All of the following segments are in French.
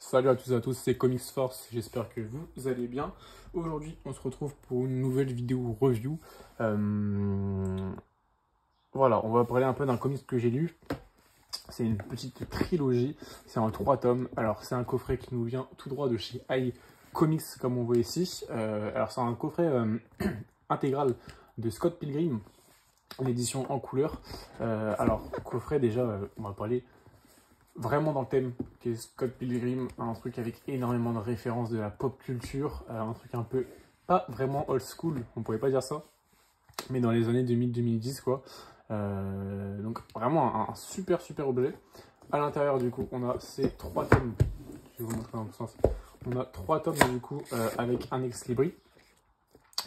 Salut à tous et à tous, c'est Comics Force, j'espère que vous allez bien. Aujourd'hui, on se retrouve pour une nouvelle vidéo review. Voilà, on va parler un peu d'un comics que j'ai lu. C'est une petite trilogie, c'est en 3 tomes. Alors, c'est un coffret qui nous vient tout droit de chez iComics, comme on voit ici. Alors, c'est un coffret intégral de Scott Pilgrim, l'édition en couleur. Alors, coffret, déjà, on va parler vraiment dans le thème qui est Scott Pilgrim, un truc avec énormément de références de la pop culture, un truc un peu pas vraiment old school, on pourrait pas dire ça, mais dans les années 2000-2010 quoi. Donc vraiment un super objet. À l'intérieur du coup on a ces 3 tomes, je vais vous montrer dans le sens. On a 3 tomes du coup avec un ex-libri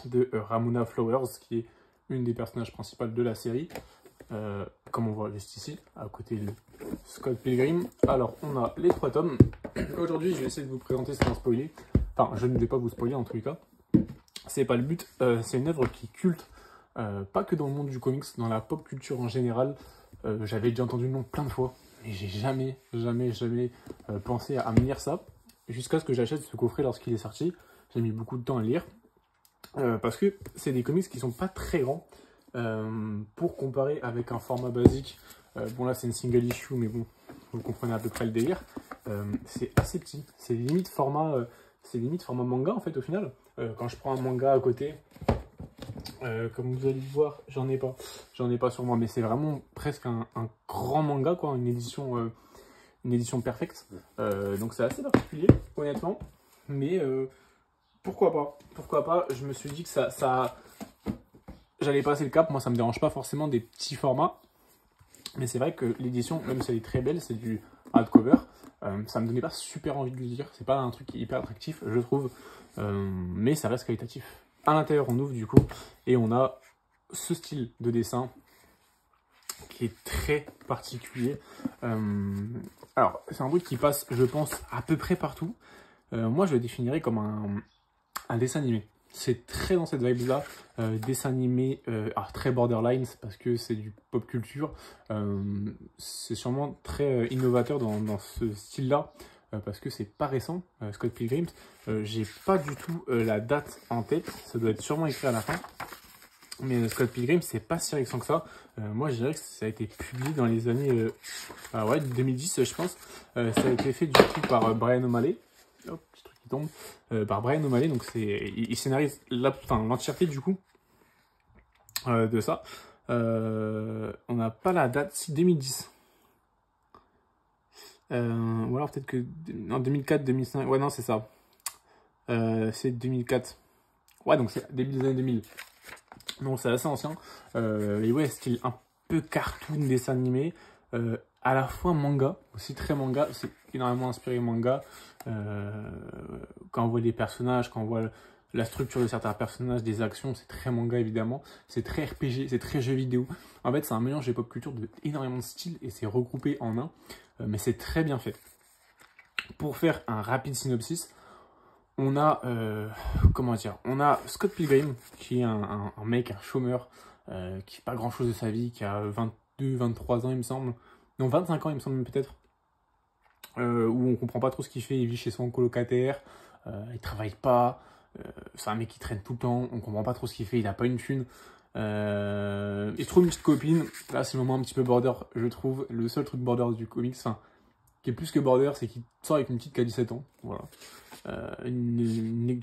de Ramona Flowers qui est une des personnages principaux de la série. Comme on voit juste ici, à côté de Scott Pilgrim. Alors, on a les 3 tomes. Aujourd'hui, je vais essayer de vous présenter sans spoiler. Enfin, je ne vais pas vous spoiler en tous les cas. C'est pas le but. C'est une œuvre qui est culte, pas que dans le monde du comics, dans la pop culture en général. J'avais déjà entendu le nom plein de fois, mais j'ai jamais pensé à me lire ça. Jusqu'à ce que j'achète ce coffret lorsqu'il est sorti. J'ai mis beaucoup de temps à le lire. Parce que c'est des comics qui sont pas très grands. Pour comparer avec un format basique, bon là c'est une single issue, mais bon, vous comprenez à peu près le délire. C'est assez petit, c'est limite format manga en fait au final. Quand je prends un manga à côté, comme vous allez le voir, j'en ai pas sur moi, mais c'est vraiment presque un grand manga quoi, une édition perfecte. Donc c'est assez particulier, honnêtement, mais pourquoi pas. Je me suis dit que ça j'allais passer le cap, moi ça me dérange pas forcément des petits formats, mais c'est vrai que l'édition, même si elle est très belle, c'est du hardcover, ça me donnait pas super envie de le lire, c'est pas un truc hyper attractif je trouve, mais ça reste qualitatif. À l'intérieur on ouvre du coup, et on a ce style de dessin qui est très particulier. Alors c'est un truc qui passe je pense à peu près partout. Moi je le définirais comme un dessin animé. C'est très dans cette vibe-là, dessin animé, alors très borderline, parce que c'est du pop culture. C'est sûrement très innovateur dans ce style-là, parce que c'est pas récent, Scott Pilgrim. J'ai pas du tout la date en tête, ça doit être sûrement écrit à la fin. Mais Scott Pilgrim, c'est pas si récent que ça. Moi, je dirais que ça a été publié dans les années 2010, je pense. Ça a été fait du coup par Brian O'Malley. Hop, petit truc qui tombe. Par Brian O'Malley, donc il scénarise l'entièreté du coup de ça. On n'a pas la date, si 2010. Ou alors peut-être que en 2004, 2005. Ouais, non, c'est ça. C'est 2004. Ouais, donc c'est début des années 2000. Donc c'est assez ancien. Et ouais, style un peu cartoon, dessin animé. À la fois manga, aussi très manga, c'est énormément inspiré manga. Quand on voit les personnages, quand on voit la structure de certains personnages, des actions, c'est très manga évidemment. C'est très RPG, c'est très jeu vidéo. En fait, c'est un mélange de pop culture de énormément de styles et c'est regroupé en un. Mais c'est très bien fait. Pour faire un rapide synopsis, on a, comment dire, on a Scott Pilgrim, qui est un mec, un chômeur, qui fait pas grand chose de sa vie, qui a 22-23 ans, il me semble. Non, 25 ans, il me semble peut-être. Où on comprend pas trop ce qu'il fait, il vit chez son colocataire, il travaille pas, c'est un mec qui traîne tout le temps, on comprend pas trop ce qu'il fait, il a pas une thune. Il trouve une petite copine, là c'est le moment un petit peu border, je trouve. Le seul truc border du comics, enfin, qui est plus que border, c'est qu'il sort avec une petite qui a 17 ans. Voilà. Une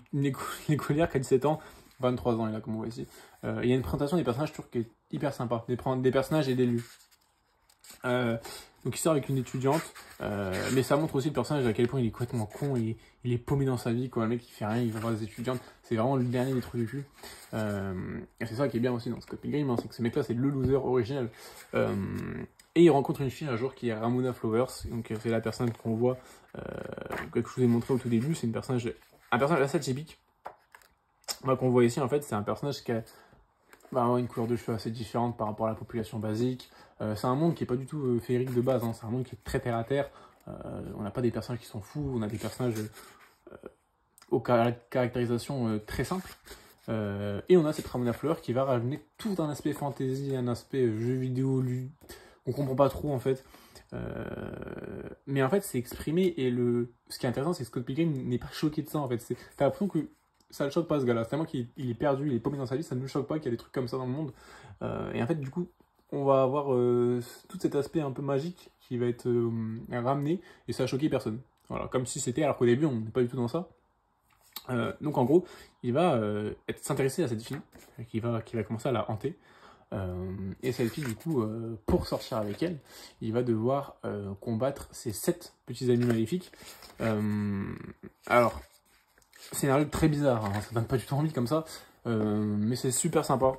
écolière qui a 17 ans, 23 ans, là, comme on voit ici. Il y a une présentation des personnages, je trouve, qui est hyper sympa. Des personnages et des lieux. Donc il sort avec une étudiante, mais ça montre aussi le personnage à quel point il est complètement con, il est paumé dans sa vie, quoi. Le mec il fait rien, il va voir des étudiantes, c'est vraiment le dernier des trucs du cul. Et c'est ça qui est bien aussi dans Scott Pilgrim, hein, c'est que ce mec là c'est le loser original. Et il rencontre une fille un jour qui est Ramona Flowers, donc c'est la personne qu'on voit, que je vous ai montré au tout début, c'est un personnage assez atypique. Qu'on voit ici en fait, c'est un personnage qui a une couleur de cheveux assez différente par rapport à la population basique. C'est un monde qui est pas du tout féerique de base, hein. C'est un monde qui est très terre à terre. On n'a pas des personnages qui sont fous, on a des personnages aux caractérisations très simples. Et on a cette Ramona Fleur qui va ramener tout un aspect fantasy, un aspect jeu vidéo, on comprend pas trop en fait. Mais en fait, c'est exprimé et ce qui est intéressant, c'est que Scott Pilgrim n'est pas choqué de ça en fait. T'as l'impression que ça le choque pas ce gars-là. C'est tellement qu'il est perdu, il est paumé dans sa vie, ça ne le choque pas qu'il y a des trucs comme ça dans le monde. Et en fait, du coup, on va avoir tout cet aspect un peu magique qui va être ramené et ça a choqué personne. Voilà, comme si c'était, alors qu'au début, on n'est pas du tout dans ça. Donc en gros, il va s'intéresser à cette fille qui va commencer à la hanter. Et cette fille, du coup, pour sortir avec elle, il va devoir combattre ses 7 petits amis maléfiques. Alors, scénario très bizarre, hein, ça donne pas du tout envie comme ça, mais c'est super sympa.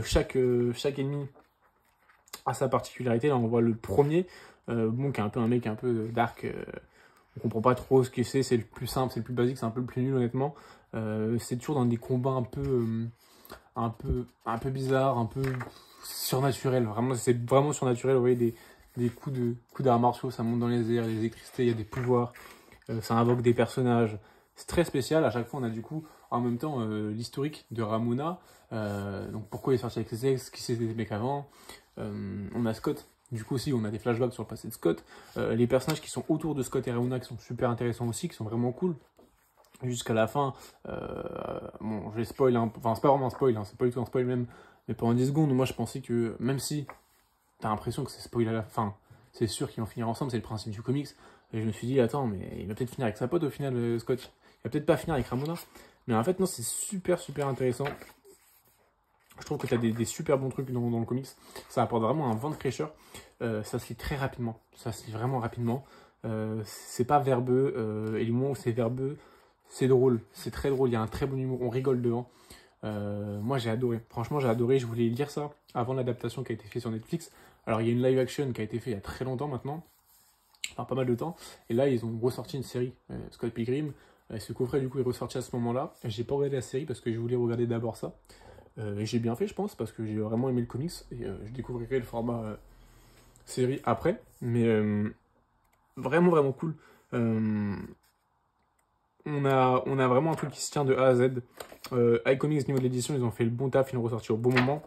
Chaque ennemi a sa particularité. Là, on voit le premier, bon, qui est un peu un mec un peu dark. On comprend pas trop ce que c'est le plus simple, c'est le plus basique, c'est un peu le plus nul honnêtement. C'est toujours dans des combats un peu bizarres, un peu surnaturels. Vraiment, c'est vraiment surnaturel. Vous voyez des coups d'arts martiaux, ça monte dans les airs, les électricités, il y a des pouvoirs, ça invoque des personnages. C'est très spécial. À chaque fois, on a du coup en même temps l'historique de Ramona. Donc pourquoi il est sorti avec ses ex, qui c'était des mecs avant. On a Scott. Du coup aussi, on a des flashbacks sur le passé de Scott. Les personnages qui sont autour de Scott et Ramona qui sont super intéressants aussi, qui sont vraiment cool. Jusqu'à la fin, bon, je vais spoil, enfin c'est pas vraiment un spoil, hein, c'est pas du tout un spoil même, mais pendant 10 secondes, moi je pensais que, même si t'as l'impression que c'est spoil à la fin, c'est sûr qu'ils vont finir ensemble, c'est le principe du comics, et je me suis dit, attends, mais il va peut-être finir avec sa pote au final, Scott, il va peut-être pas finir avec Ramona, mais en fait non, c'est super intéressant. Je trouve que tu as des super bons trucs dans le comics. Ça apporte vraiment un vent de fraîcheur. Ça se lit très rapidement. Ça se lit vraiment rapidement. C'est pas verbeux. Et le moment où c'est verbeux, c'est drôle. C'est très drôle. Il y a un très bon humour. On rigole devant. Moi, j'ai adoré. Franchement, j'ai adoré. Je voulais lire ça avant l'adaptation qui a été faite sur Netflix. Alors, il y a une live action qui a été faite il y a très longtemps maintenant. Enfin, pas mal de temps. Et là, ils ont ressorti une série, Scott Pilgrim. Ce coffret, du coup, est ressorti à ce moment-là. J'ai pas regardé la série parce que je voulais regarder d'abord ça. Et j'ai bien fait, je pense, parce que j'ai vraiment aimé le comics et je découvrirai le format série après. Mais vraiment cool. On a vraiment un truc qui se tient de A à Z. iComics, niveau de l'édition, ils ont fait le bon taf, ils l'ont ressorti au bon moment.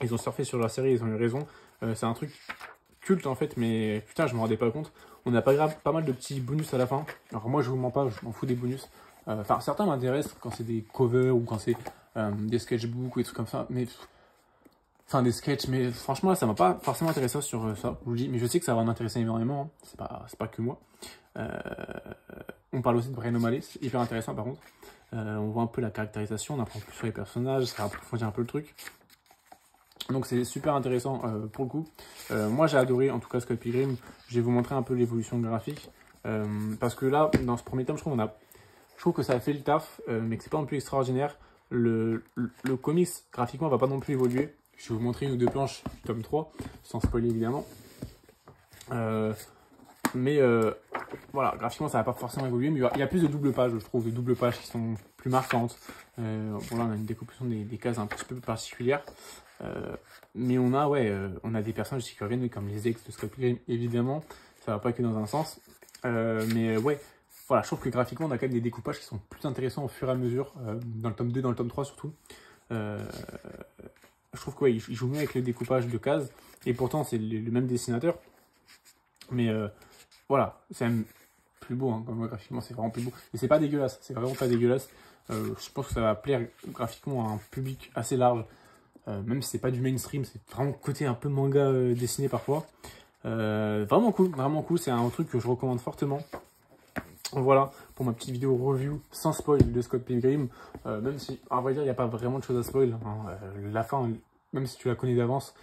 Ils ont surfé sur la série, ils ont eu raison. C'est un truc culte en fait, mais putain, je me rendais pas compte. On a pas mal de petits bonus à la fin. Alors moi, je vous mens pas, je m'en fous des bonus. Enfin, certains m'intéressent quand c'est des covers ou quand c'est des sketchbooks ou des trucs comme ça, mais enfin des sketchs, mais franchement là ça m'a pas forcément intéressé sur ça, je vous le dis, mais je sais que ça va m'intéresser énormément, hein. C'est pas que moi. On parle aussi de Brian O'Malley, c'est hyper intéressant par contre. On voit un peu la caractérisation, on apprend plus sur les personnages, ça approfondit un peu le truc. Donc c'est super intéressant pour le coup. Moi j'ai adoré en tout cas Scott Pilgrim. Je vais vous montrer un peu l'évolution graphique. Parce que là, dans ce premier tome, je trouve que ça a fait le taf, mais que c'est pas non plus extraordinaire. Le comics, graphiquement, va pas non plus évoluer. Je vais vous montrer une ou deux planches du tome 3, sans spoiler évidemment. Mais voilà, graphiquement, ça va pas forcément évoluer, mais il y a plus de double pages, je trouve, de double pages qui sont plus marquantes. Bon là, on a une décomposition des cases un petit peu particulière. Mais on a des personnages qui reviennent, comme les ex de Scott Pilgrim, évidemment. Ça va pas que dans un sens. Mais ouais, voilà, je trouve que graphiquement, on a quand même des découpages qui sont plus intéressants au fur et à mesure, dans le tome 2, dans le tome 3 surtout. Je trouve qu'il joue mieux avec le découpage de cases, et pourtant c'est le même dessinateur. Mais voilà, c'est même plus beau, hein, comme moi, graphiquement, c'est vraiment plus beau. Et c'est pas dégueulasse, c'est vraiment pas dégueulasse. Je pense que ça va plaire graphiquement à un public assez large, même si c'est pas du mainstream, c'est vraiment côté un peu manga dessiné parfois. Vraiment cool, c'est un truc que je recommande fortement. Voilà, pour ma petite vidéo review sans spoil de Scott Pilgrim, même si, à vrai dire, il n'y a pas vraiment de choses à spoil, hein. La fin, même si tu la connais d'avance,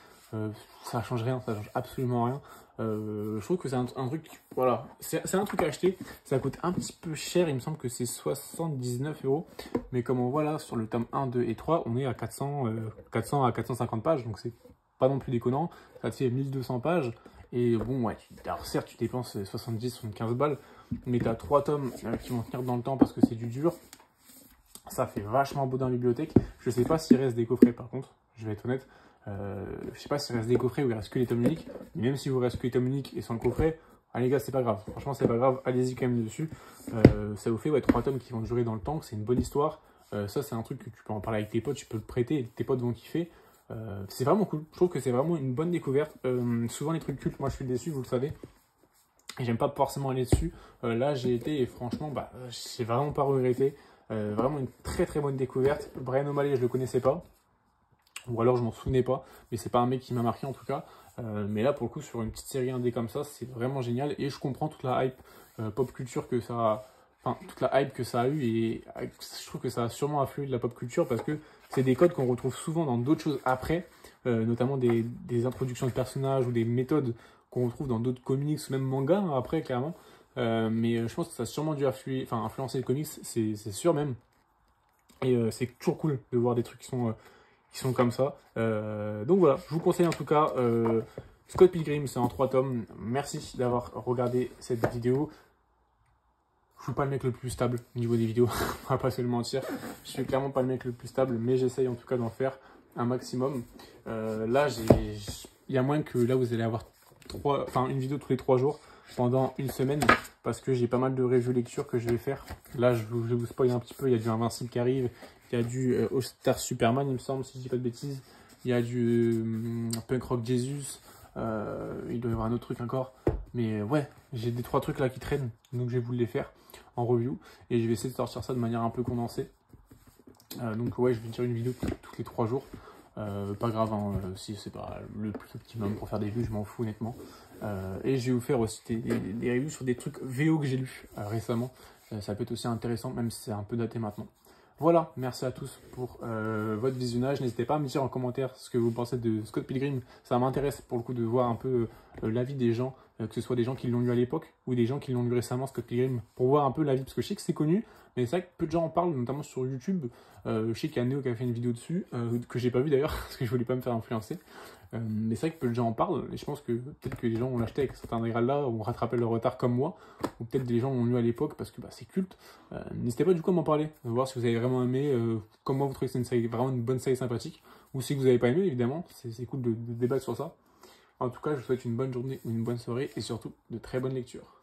ça change rien, ça change absolument rien. Je trouve que c'est un truc, voilà, c'est un truc à acheter, ça coûte un petit peu cher, il me semble que c'est 79 €, mais comme on voit là, sur le tome 1, 2 et 3, on est à 400 à 450 pages, donc c'est pas non plus déconnant, ça te fait 1200 pages, et bon, ouais, alors certes, tu dépenses 70-75 balles, mais tu as 3 tomes qui vont tenir dans le temps parce que c'est du dur. Ça fait vachement beau dans la bibliothèque. Je sais pas s'il reste des coffrets par contre, je vais être honnête. Je sais pas s'il reste des coffrets ou il reste que les tomes uniques. Mais même si vous reste que les tomes uniques et sans le coffret, allez les gars, c'est pas grave. Franchement, c'est pas grave, allez-y quand même dessus. Ça vous fait 3 tomes qui vont durer dans le temps, c'est une bonne histoire. Ça, c'est un truc que tu peux en parler avec tes potes, tu peux le prêter, tes potes vont kiffer. C'est vraiment cool. Je trouve que c'est vraiment une bonne découverte. Souvent les trucs cultes, moi je suis déçu, vous le savez. Et j'aime pas forcément aller dessus. Là j'ai été et franchement, j'ai vraiment pas regretté. Vraiment une très très bonne découverte. Bryan O'Malley, je le connaissais pas. Ou alors je m'en souvenais pas. Mais c'est pas un mec qui m'a marqué en tout cas. Mais là pour le coup, sur une petite série indé comme ça, c'est vraiment génial. Et je comprends toute la hype pop culture que ça a. Enfin, toute la hype que ça a eu. Et je trouve que ça a sûrement afflué de la pop culture parce que c'est des codes qu'on retrouve souvent dans d'autres choses après. Notamment des introductions de personnages ou des méthodes qu'on retrouve dans d'autres comics ou même mangas hein, après, clairement. Mais je pense que ça a sûrement dû influencer les comics, c'est sûr même. Et c'est toujours cool de voir des trucs qui sont comme ça. Donc voilà, je vous conseille en tout cas Scott Pilgrim, c'est en 3 tomes. Merci d'avoir regardé cette vidéo. Je suis pas le mec le plus stable au niveau des vidéos, on va pas se le mentir. Je suis clairement pas le mec le plus stable, mais j'essaye en tout cas d'en faire un maximum. Là, il y a moyen que là vous allez avoir une vidéo tous les 3 jours pendant une semaine parce que j'ai pas mal de reviews lecture que je vais faire. Là, je vais vous spoiler un petit peu. Il y a du Invincible qui arrive, il y a du All Star Superman, il me semble, si je dis pas de bêtises. Il y a du Punk Rock Jesus. Il doit y avoir un autre truc encore. Mais ouais, j'ai des 3 trucs là qui traînent, donc je vais vous les faire en review et je vais essayer de sortir ça de manière un peu condensée. Donc ouais, je vais dire une vidéo tous les 3 jours. Pas grave, hein, si c'est pas le plus optimum pour faire des vues, je m'en fous honnêtement. Et je vais vous faire aussi des reviews sur des trucs VO que j'ai lus récemment. Ça peut être aussi intéressant, même si c'est un peu daté maintenant. Voilà, merci à tous pour votre visionnage. N'hésitez pas à me dire en commentaire ce que vous pensez de Scott Pilgrim. Ça m'intéresse pour le coup de voir un peu l'avis des gens, que ce soit des gens qui l'ont lu à l'époque ou des gens qui l'ont lu récemment, Scott Pilgrim, pour voir un peu l'avis. Parce que je sais que c'est connu, mais c'est vrai que peu de gens en parlent, notamment sur YouTube. Je sais qu'il y a Néo qui a fait une vidéo dessus, que j'ai pas vu d'ailleurs, parce que je voulais pas me faire influencer. Mais c'est vrai que peu de gens en parlent, et je pense que peut-être que les gens ont l'acheté avec cet intégral-là, ont rattrapé leur retard comme moi, ou peut-être des gens l'ont lu à l'époque parce que c'est culte. N'hésitez pas du coup à m'en parler, voir si vous avez vraiment aimé, comme moi vous trouvez que c'est une série, vraiment une bonne série sympathique, ou si vous n'avez pas aimé évidemment, c'est cool de débattre sur ça. En tout cas, je vous souhaite une bonne journée ou une bonne soirée, et surtout de très bonnes lectures.